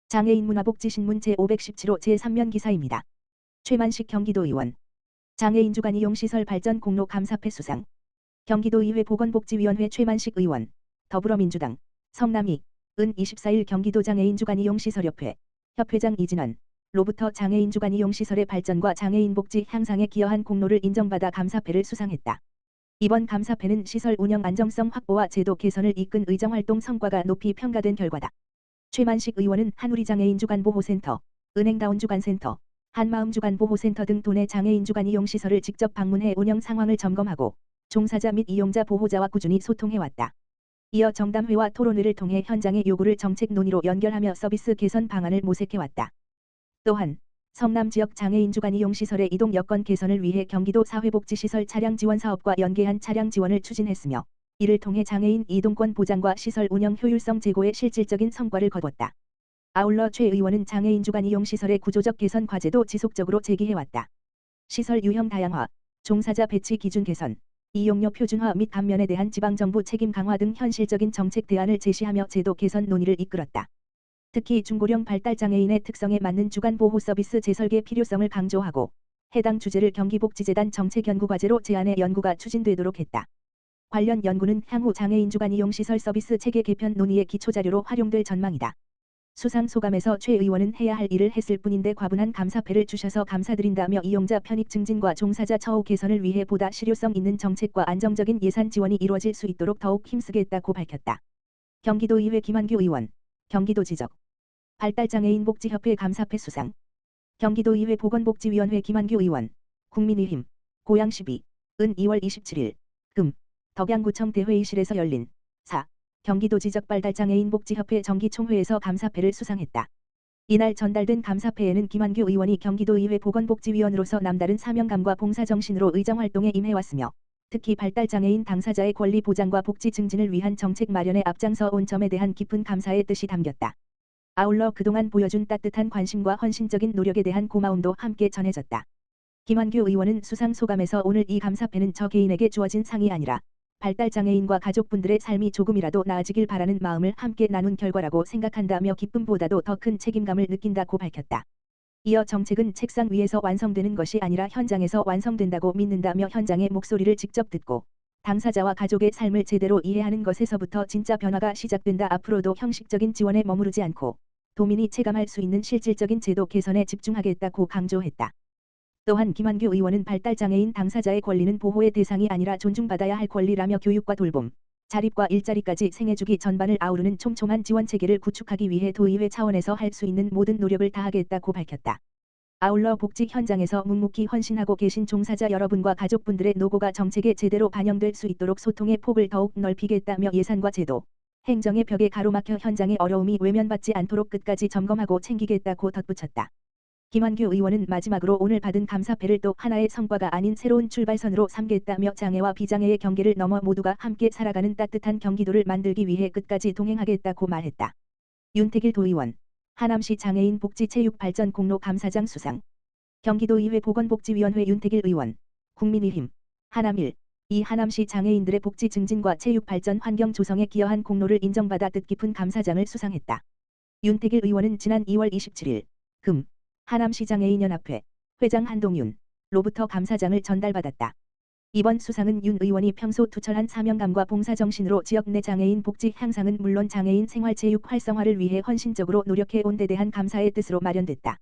장애인 문화복지신문 제517호 제3면 기사입니다. 최만식 경기도의원. 장애인 주간 이용시설 발전 공로 감사패 수상. 경기도의회 보건복지위원회 최만식 의원. 더불어민주당. 성남이. 은 24일 경기도 장애인 주간 이용시설협회. 협회장 이진원. 로부터 장애인 주간 이용시설의 발전과 장애인 복지 향상에 기여한 공로를 인정받아 감사패를 수상했다. 이번 감사패는 시설 운영 안정성 확보와 제도 개선을 이끈 의정활동 성과가 높이 평가된 결과다. 최만식 의원은 한우리장애인 주간보호센터, 은행다운 주간센터, 한마음 주간보호센터 등 도내 장애인 주간 이용시설을 직접 방문해 운영 상황을 점검하고 종사자 및 이용자 보호자와 꾸준히 소통해왔다. 이어 정담회와 토론회를 통해 현장의 요구를 정책 논의로 연결하며 서비스 개선 방안을 모색해왔다. 또한 성남 지역 장애인 주간 이용시설의 이동 여건 개선을 위해 경기도 사회복지시설 차량 지원 사업과 연계한 차량 지원을 추진했으며 이를 통해 장애인 이동권 보장과 시설 운영 효율성 제고에 실질적인 성과를 거뒀다. 아울러 최 의원은 장애인 주간 이용시설의 구조적 개선 과제도 지속적으로 제기해왔다. 시설 유형 다양화, 종사자 배치 기준 개선, 이용료 표준화 및 감면에 대한 지방정부 책임 강화 등 현실적인 정책 대안을 제시하며 제도 개선 논의를 이끌었다. 특히 중고령 발달장애인의 특성에 맞는 주간보호 서비스 재설계 필요성을 강조하고 해당 주제를 경기복지재단 정책연구과제로 제안해 연구가 추진되도록 했다. 관련 연구는 향후 장애인 주간 이용시설 서비스 체계 개편 논의의 기초자료로 활용될 전망이다. 수상 소감에서 최 의원은 해야 할 일을 했을 뿐인데 과분한 감사패를 주셔서 감사드린다며 이용자 편익 증진과 종사자 처우 개선을 위해 보다 실효성 있는 정책과 안정적인 예산 지원이 이루어질 수 있도록 더욱 힘쓰겠다고 밝혔다. 경기도의회 김한규 의원. 경기도 지적. 발달장애인 복지협회 감사패 수상. 경기도의회 보건복지위원회 김한규 의원. 국민의힘. 고양시비. 은 2월 27일. 금. 덕양구청 대회의실에서 열린 4. 경기도 지적발달장애인 복지협회 정기총회에서 감사패를 수상했다. 이날 전달된 감사패에는 김한규 의원이 경기도의회 보건복지위원으로서 남다른 사명감과 봉사정신으로 의정활동에 임해왔으며 특히 발달장애인 당사자의 권리 보장과 복지 증진을 위한 정책 마련에 앞장서 온 점에 대한 깊은 감사의 뜻이 담겼다. 아울러 그동안 보여준 따뜻한 관심과 헌신적인 노력에 대한 고마움도 함께 전해졌다. 김한규 의원은 수상 소감에서 오늘 이 감사패는 저 개인에게 주어진 상이 아니라 발달장애인과 가족분들의 삶이 조금이라도 나아지길 바라는 마음을 함께 나눈 결과라고 생각한다며 기쁨보다도 더 큰 책임감을 느낀다고 밝혔다. 이어 정책은 책상 위에서 완성되는 것이 아니라 현장에서 완성된다고 믿는다며 현장의 목소리를 직접 듣고 당사자와 가족의 삶을 제대로 이해하는 것에서부터 진짜 변화가 시작된다. 앞으로도 형식적인 지원에 머무르지 않고 도민이 체감할 수 있는 실질적인 제도 개선에 집중하겠다고 강조했다. 또한 김한규 의원은 발달장애인 당사자의 권리는 보호의 대상이 아니라 존중받아야 할 권리라며 교육과 돌봄, 자립과 일자리까지 생애주기 전반을 아우르는 촘촘한 지원체계를 구축하기 위해 도의회 차원에서 할 수 있는 모든 노력을 다하겠다고 밝혔다. 아울러 복지 현장에서 묵묵히 헌신하고 계신 종사자 여러분과 가족분들의 노고가 정책에 제대로 반영될 수 있도록 소통의 폭을 더욱 넓히겠다며 예산과 제도, 행정의 벽에 가로막혀 현장의 어려움이 외면받지 않도록 끝까지 점검하고 챙기겠다고 덧붙였다. 김한규 의원은 마지막으로 오늘 받은 감사패를 또 하나의 성과가 아닌 새로운 출발선으로 삼겠다며 장애와 비장애의 경계를 넘어 모두가 함께 살아가는 따뜻한 경기도를 만들기 위해 끝까지 동행하겠다고 말했다. 윤택일 도의원. 하남시 장애인 복지 체육 발전 공로 감사장 수상. 경기도의회 보건복지위원회 윤택일 의원. 국민의힘. 하남 1. 이 하남시 장애인들의 복지 증진과 체육 발전 환경 조성에 기여한 공로를 인정받아 뜻깊은 감사장을 수상했다. 윤택일 의원은 지난 2월 27일. 금. 하남시장애인연합회 회장 한동윤 로부터 감사장을 전달받았다. 이번 수상은 윤 의원이 평소 투철한 사명감과 봉사정신으로 지역 내 장애인 복지 향상은 물론 장애인 생활체육 활성화를 위해 헌신적으로 노력해온 데 대한 감사의 뜻으로 마련됐다.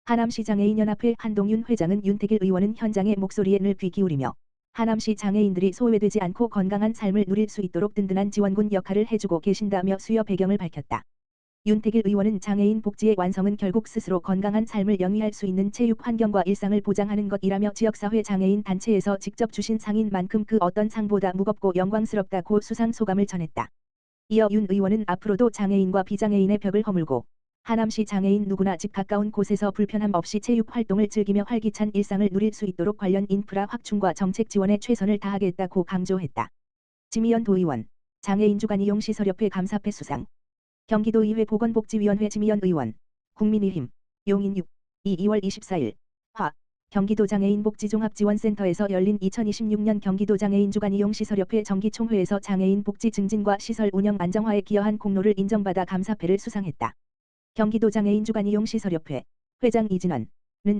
하남시장애인연합회 한동윤 회장은 윤택일 의원은 현장의 목소리에 늘 귀 기울이며 하남시 장애인들이 소외되지 않고 건강한 삶을 누릴 수 있도록 든든한 지원군 역할을 해주고 계신다며 수여 배경을 밝혔다. 윤택일 의원은 장애인 복지의 완성은 결국 스스로 건강한 삶을 영위할 수 있는 체육 환경과 일상을 보장하는 것이라며 지역사회 장애인 단체에서 직접 주신 상인 만큼 그 어떤 상보다 무겁고 영광스럽다고 수상 소감을 전했다. 이어 윤 의원은 앞으로도 장애인과 비장애인의 벽을 허물고 하남시 장애인 누구나 집 가까운 곳에서 불편함 없이 체육 활동을 즐기며 활기찬 일상을 누릴 수 있도록 관련 인프라 확충과 정책 지원에 최선을 다하겠다고 강조했다. 지미연 도의원. 장애인 주간 이용시설협회 감사패 수상. 경기도의회 보건복지위원회 지미연 의원. 국민의힘. 용인 6. 2월 24일. 화. 경기도 장애인 복지종합지원센터에서 열린 2026년 경기도 장애인 주간 이용시설협회 정기총회에서 장애인 복지 증진과 시설 운영 안정화에 기여한 공로를 인정받아 감사패를 수상했다. 경기도 장애인 주간 이용 시설협회 회장 이진원은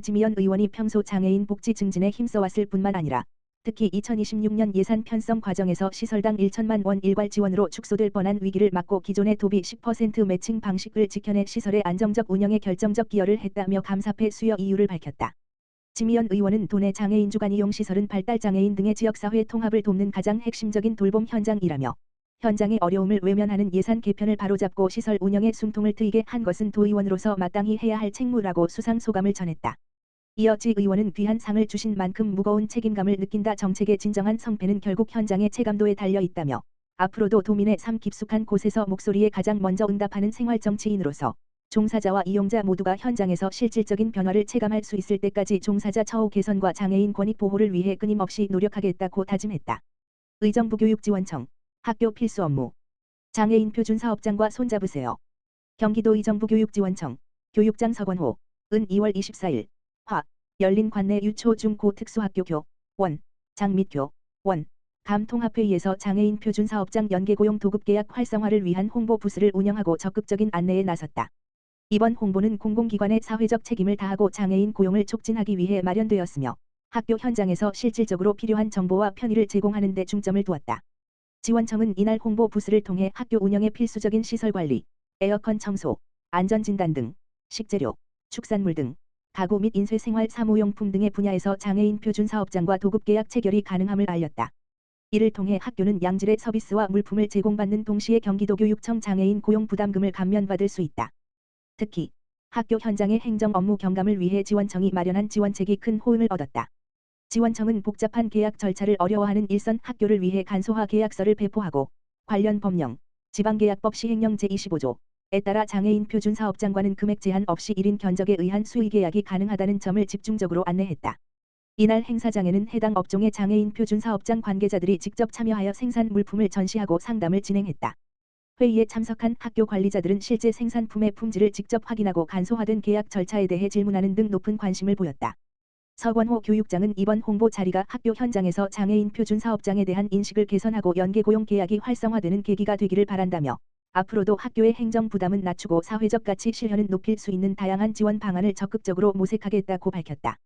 지미연 의원이 평소 장애인 복지 증진에 힘써왔을 뿐만 아니라 특히 2026년 예산 편성 과정에서 시설당 1천만 원 일괄 지원으로 축소될 뻔한 위기를 막고 기존의 도비 10% 매칭 방식을 지켜내 시설의 안정적 운영에 결정적 기여를 했다며 감사패 수여 이유를 밝혔다. 지미연 의원은 도내 장애인 주간 이용 시설은 발달장애인 등의 지역사회 통합을 돕는 가장 핵심적인 돌봄 현장이라며 현장의 어려움을 외면하는 예산 개편을 바로잡고 시설 운영에 숨통을 트이게 한 것은 도의원으로서 마땅히 해야 할 책무라고 수상 소감을 전했다. 이어 지 의원은 귀한 상을 주신 만큼 무거운 책임감을 느낀다. 정책의 진정한 성패는 결국 현장의 체감도에 달려 있다며 앞으로도 도민의 삶 깊숙한 곳에서 목소리에 가장 먼저 응답하는 생활정치인으로서 종사자와 이용자 모두가 현장에서 실질적인 변화를 체감할 수 있을 때까지 종사자 처우 개선과 장애인 권익 보호를 위해 끊임없이 노력하겠다고 다짐했다. 의정부 교육지원청 학교 필수 업무 장애인 표준사업장과 손잡으세요. 경기도 의정부 교육지원청 교육장 서건호 은 2월 24일 열린 관내 유초 중고 특수학교 교원 장 및 교원 감 통합회의에서 장애인 표준사업장 연계고용 도급계약 활성화를 위한 홍보 부스를 운영하고 적극적인 안내에 나섰다. 이번 홍보는 공공기관의 사회적 책임을 다하고 장애인 고용을 촉진하기 위해 마련되었으며 학교 현장에서 실질적으로 필요한 정보와 편의를 제공하는 데 중점을 두었다. 지원청은 이날 홍보 부스를 통해 학교 운영의 필수적인 시설관리, 에어컨 청소, 안전진단 등 식재료, 축산물 등 가구 및 인쇄생활 사무용품 등의 분야에서 장애인 표준사업장과 도급계약 체결이 가능함을 알렸다. 이를 통해 학교는 양질의 서비스와 물품을 제공받는 동시에 경기도교육청 장애인 고용 부담금을 감면받을 수 있다. 특히 학교 현장의 행정 업무 경감을 위해 지원청이 마련한 지원책이 큰 호응을 얻었다. 지원청은 복잡한 계약 절차를 어려워하는 일선 학교를 위해 간소화 계약서를 배포하고 관련 법령, 지방계약법 시행령 제25조에 따라 장애인 표준사업장과는 금액 제한 없이 1인 견적에 의한 수의 계약이 가능하다는 점을 집중적으로 안내했다. 이날 행사장에는 해당 업종의 장애인 표준사업장 관계자들이 직접 참여하여 생산 물품을 전시하고 상담을 진행했다. 회의에 참석한 학교 관리자들은 실제 생산품의 품질을 직접 확인하고 간소화된 계약 절차에 대해 질문하는 등 높은 관심을 보였다. 서건호 교육장은 이번 홍보 자리가 학교 현장에서 장애인 표준사업장에 대한 인식을 개선하고 연계고용 계약이 활성화되는 계기가 되기를 바란다며 앞으로도 학교의 행정 부담은 낮추고 사회적 가치 실현은 높일 수 있는 다양한 지원 방안을 적극적으로 모색하겠다고 밝혔다.